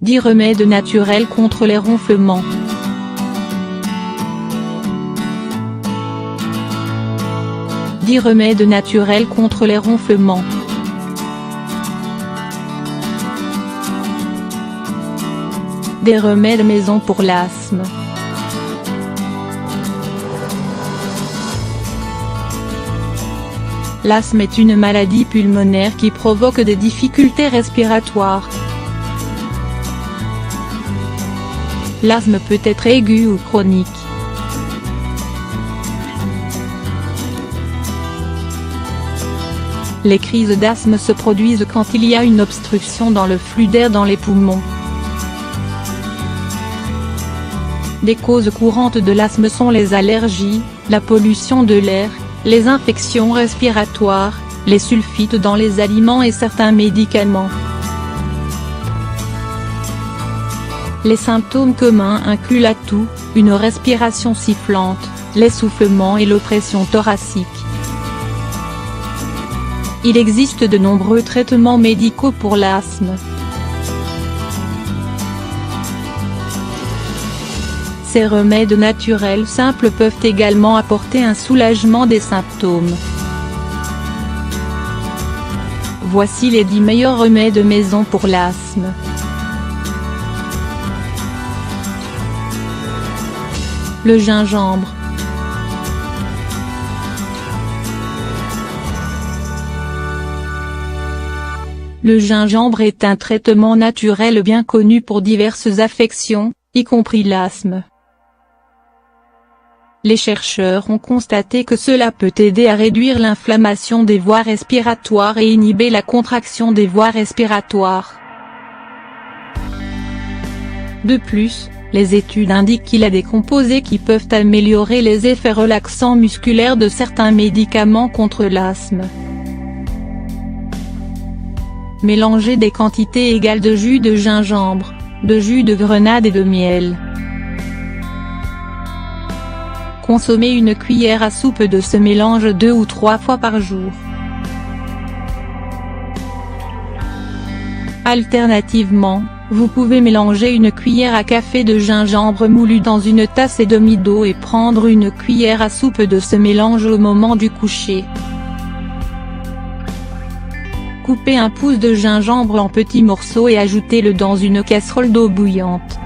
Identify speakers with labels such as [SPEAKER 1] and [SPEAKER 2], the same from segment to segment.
[SPEAKER 1] 10 remèdes naturels contre les ronflements. Dix remèdes naturels contre les ronflements. Des remèdes maison pour l'asthme. L'asthme est une maladie pulmonaire qui provoque des difficultés respiratoires. L'asthme peut être aigu ou chronique. Les crises d'asthme se produisent quand il y a une obstruction dans le flux d'air dans les poumons. Des causes courantes de l'asthme sont les allergies, la pollution de l'air, les infections respiratoires, les sulfites dans les aliments et certains médicaments. Les symptômes communs incluent la toux, une respiration sifflante, l'essoufflement et l'oppression thoracique. Il existe de nombreux traitements médicaux pour l'asthme. Ces remèdes naturels simples peuvent également apporter un soulagement des symptômes. Voici les 10 meilleurs remèdes maison pour l'asthme. Le gingembre. Le gingembre est un traitement naturel bien connu pour diverses affections, y compris l'asthme. Les chercheurs ont constaté que cela peut aider à réduire l'inflammation des voies respiratoires et inhiber la contraction des voies respiratoires. De plus, les études indiquent qu'il y a des composés qui peuvent améliorer les effets relaxants musculaires de certains médicaments contre l'asthme. Mélangez des quantités égales de jus de gingembre, de jus de grenade et de miel. Consommez une cuillère à soupe de ce mélange 2 ou 3 fois par jour. Alternativement, vous pouvez mélanger une cuillère à café de gingembre moulu dans une tasse et demie d'eau et prendre une cuillère à soupe de ce mélange au moment du coucher. Coupez un pouce de gingembre en petits morceaux et ajoutez-le dans une casserole d'eau bouillante.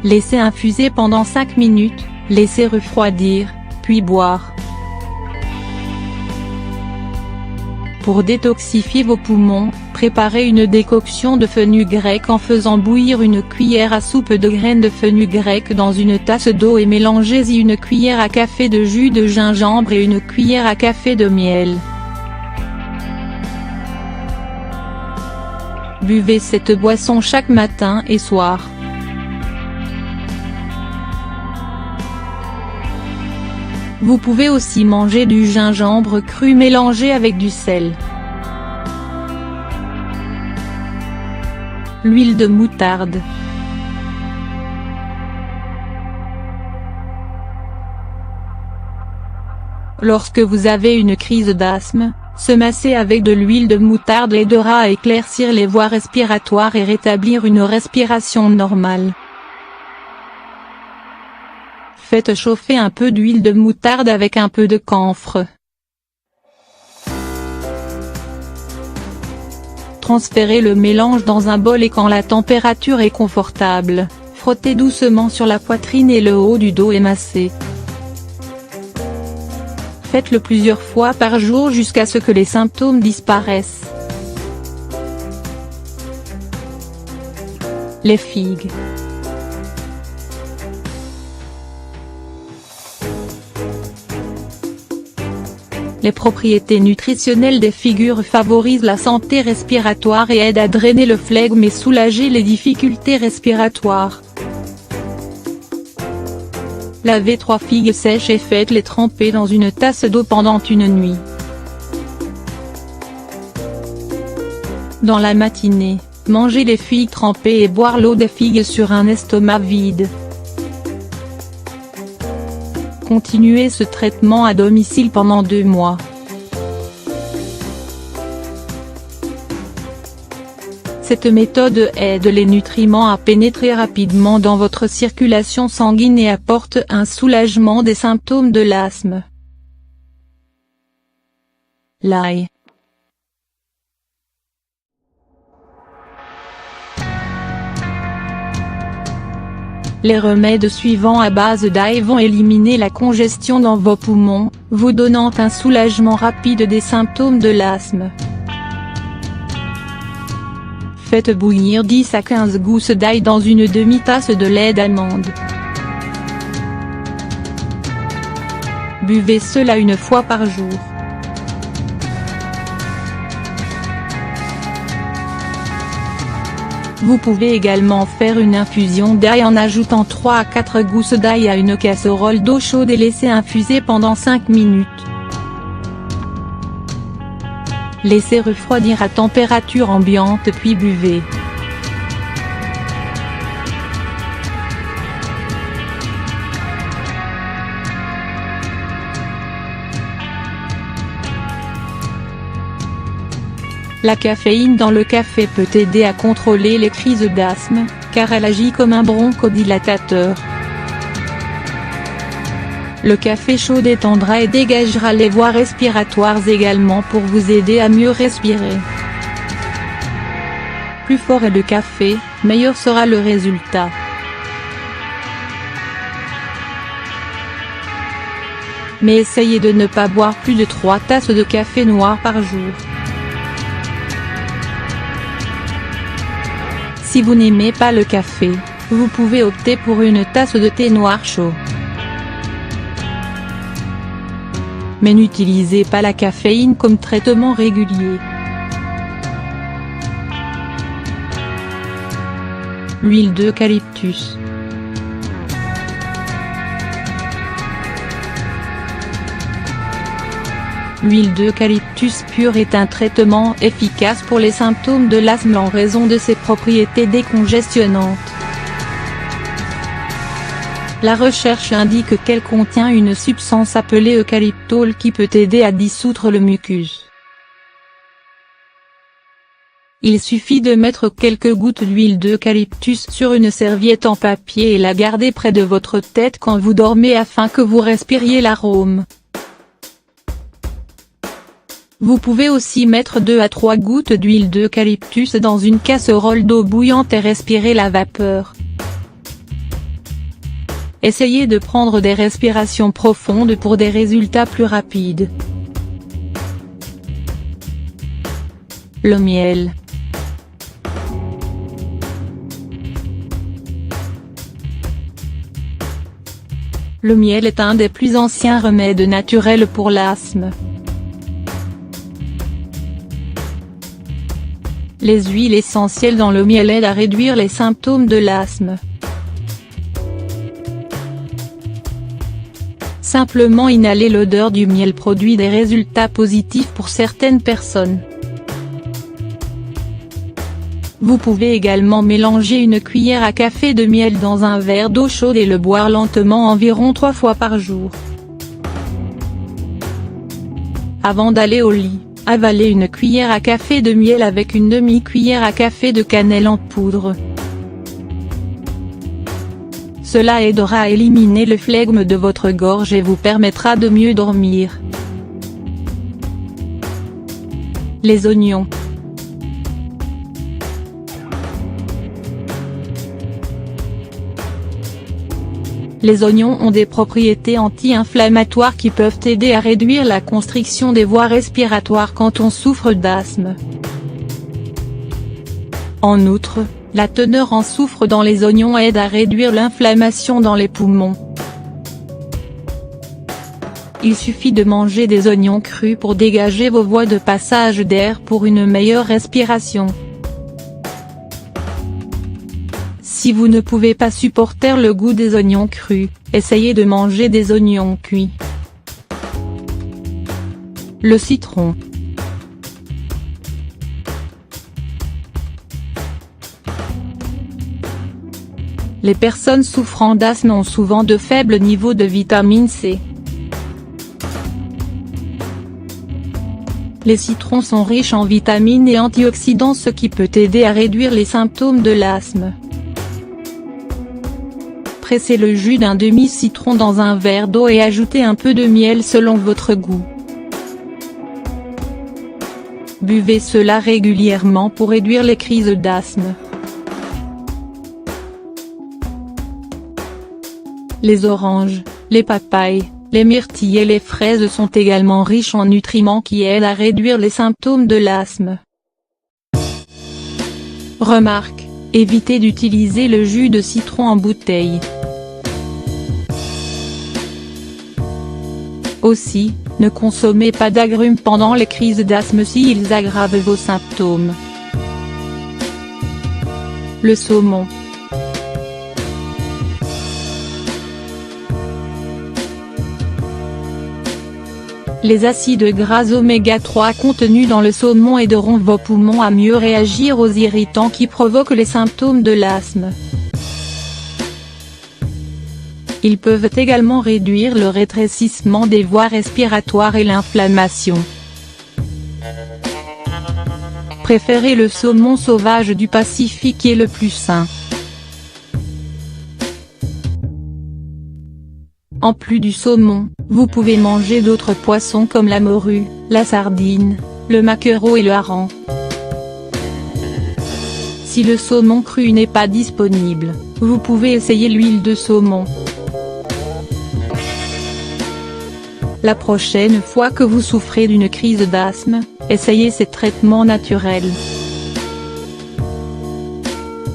[SPEAKER 1] Laissez infuser pendant 5 minutes, laissez refroidir, puis boire. Pour détoxifier vos poumons, préparez une décoction de fenugrec en faisant bouillir une cuillère à soupe de graines de fenugrec dans une tasse d'eau et mélangez-y une cuillère à café de jus de gingembre et une cuillère à café de miel. Buvez cette boisson chaque matin et soir. Vous pouvez aussi manger du gingembre cru mélangé avec du sel. L'huile de moutarde. Lorsque vous avez une crise d'asthme, se masser avec de l'huile de moutarde aidera à éclaircir les voies respiratoires et rétablir une respiration normale. Faites chauffer un peu d'huile de moutarde avec un peu de camphre. Transférez le mélange dans un bol et quand la température est confortable, frottez doucement sur la poitrine et le haut du dos et massez. Faites-le plusieurs fois par jour jusqu'à ce que les symptômes disparaissent. Les figues. Les propriétés nutritionnelles des figues favorisent la santé respiratoire et aident à drainer le flegme et soulager les difficultés respiratoires. Lavez 3 figues sèches et faites-les tremper dans une tasse d'eau pendant une nuit. Dans la matinée, mangez les figues trempées et boire l'eau des figues sur un estomac vide. Continuez ce traitement à domicile pendant 2 mois. Cette méthode aide les nutriments à pénétrer rapidement dans votre circulation sanguine et apporte un soulagement des symptômes de l'asthme. L'ail. Les remèdes suivants à base d'ail vont éliminer la congestion dans vos poumons, vous donnant un soulagement rapide des symptômes de l'asthme. Faites bouillir 10 à 15 gousses d'ail dans une demi-tasse de lait d'amande. Buvez cela une fois par jour. Vous pouvez également faire une infusion d'ail en ajoutant 3 à 4 gousses d'ail à une casserole d'eau chaude et laisser infuser pendant 5 minutes. Laissez refroidir à température ambiante puis buvez. La caféine dans le café peut aider à contrôler les crises d'asthme, car elle agit comme un bronchodilatateur. Le café chaud détendra et dégagera les voies respiratoires également pour vous aider à mieux respirer. Plus fort est le café, meilleur sera le résultat. Mais essayez de ne pas boire plus de 3 tasses de café noir par jour. Si vous n'aimez pas le café, vous pouvez opter pour une tasse de thé noir chaud. Mais n'utilisez pas la caféine comme traitement régulier. L'huile d'eucalyptus. L'huile d'eucalyptus pure est un traitement efficace pour les symptômes de l'asthme en raison de ses propriétés décongestionnantes. La recherche indique qu'elle contient une substance appelée eucalyptol qui peut aider à dissoudre le mucus. Il suffit de mettre quelques gouttes d'huile d'eucalyptus sur une serviette en papier et la garder près de votre tête quand vous dormez afin que vous respiriez l'arôme. Vous pouvez aussi mettre 2 à 3 gouttes d'huile d'eucalyptus dans une casserole d'eau bouillante et respirer la vapeur. Essayez de prendre des respirations profondes pour des résultats plus rapides. Le miel. Le miel est un des plus anciens remèdes naturels pour l'asthme. Les huiles essentielles dans le miel aident à réduire les symptômes de l'asthme. Simplement inhaler l'odeur du miel produit des résultats positifs pour certaines personnes. Vous pouvez également mélanger une cuillère à café de miel dans un verre d'eau chaude et le boire lentement environ 3 fois par jour. Avant d'aller au lit, avalez une cuillère à café de miel avec une demi-cuillère à café de cannelle en poudre. Cela aidera à éliminer le flegme de votre gorge et vous permettra de mieux dormir. Les oignons. Les oignons ont des propriétés anti-inflammatoires qui peuvent aider à réduire la constriction des voies respiratoires quand on souffre d'asthme. En outre, la teneur en soufre dans les oignons aide à réduire l'inflammation dans les poumons. Il suffit de manger des oignons crus pour dégager vos voies de passage d'air pour une meilleure respiration. Si vous ne pouvez pas supporter le goût des oignons crus, essayez de manger des oignons cuits. Le citron. Les personnes souffrant d'asthme ont souvent de faibles niveaux de vitamine C. Les citrons sont riches en vitamines et antioxydants, ce qui peut aider à réduire les symptômes de l'asthme. Pressez le jus d'un demi-citron dans un verre d'eau et ajoutez un peu de miel selon votre goût. Buvez cela régulièrement pour réduire les crises d'asthme. Les oranges, les papayes, les myrtilles et les fraises sont également riches en nutriments qui aident à réduire les symptômes de l'asthme. Remarque, évitez d'utiliser le jus de citron en bouteille. Aussi, ne consommez pas d'agrumes pendant les crises d'asthme s'ils aggravent vos symptômes. Le saumon. Les acides gras oméga 3 contenus dans le saumon aideront vos poumons à mieux réagir aux irritants qui provoquent les symptômes de l'asthme. Ils peuvent également réduire le rétrécissement des voies respiratoires et l'inflammation. Préférez le saumon sauvage du Pacifique qui est le plus sain. En plus du saumon, vous pouvez manger d'autres poissons comme la morue, la sardine, le maquereau et le hareng. Si le saumon cru n'est pas disponible, vous pouvez essayer l'huile de saumon. La prochaine fois que vous souffrez d'une crise d'asthme, essayez ces traitements naturels.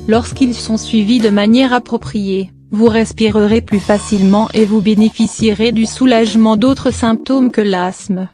[SPEAKER 1] Lorsqu'ils sont suivis de manière appropriée, vous respirerez plus facilement et vous bénéficierez du soulagement d'autres symptômes que l'asthme.